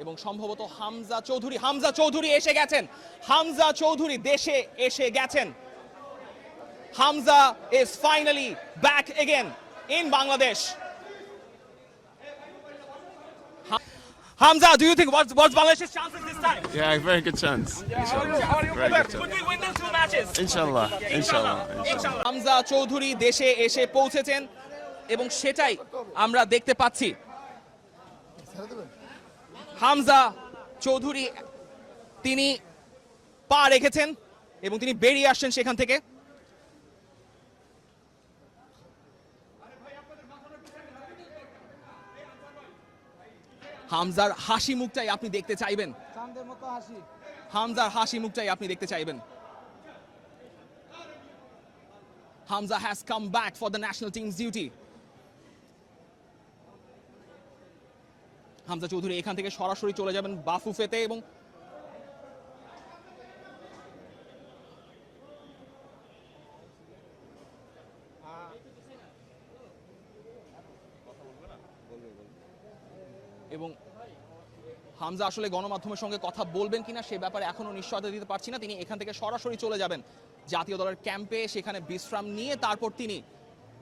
এবং সম্ভবত হামজা চৌধুরী এসে গেছেন। হামজা চৌধুরী দেশে এসে গেছেন। Hamza is finally back again in Bangladesh. Hamza, do you think what's Bangladesh's chances this time? Yeah, very good chance. How are you Very good Could we win these 2 matches? Inshallah. Hamza Chowdhury দেশে এসে পৌঁছেছেন এবং সেটাই আমরা দেখতে পাচ্ছি। হামজা চৌধুরী তিনি পা রেখেছেন এবং তিনি বেরিয়ে আসছেন সেখান থেকে। হামজার হাসি মুখটাই আপনি দেখতে চাইবেন, হামজার হাসি মুখটাই আপনি দেখতে চাইবেন। Hamza has come back for the national team's duty. Hamza Chowdhury এখান থেকে সরাসরি চলে যাবেন বাফুফেতে এবং হামজা আসলে গণমাধ্যমের সঙ্গে কথা বলবেন কিনা সে ব্যাপারে এখনো নিশ্চয়তা দিতে পারছি না। তিনি এখান থেকে সরাসরি চলে যাবেন জাতীয় দলের ক্যাম্পে, সেখানে বিশ্রাম নিয়ে তারপর তিনি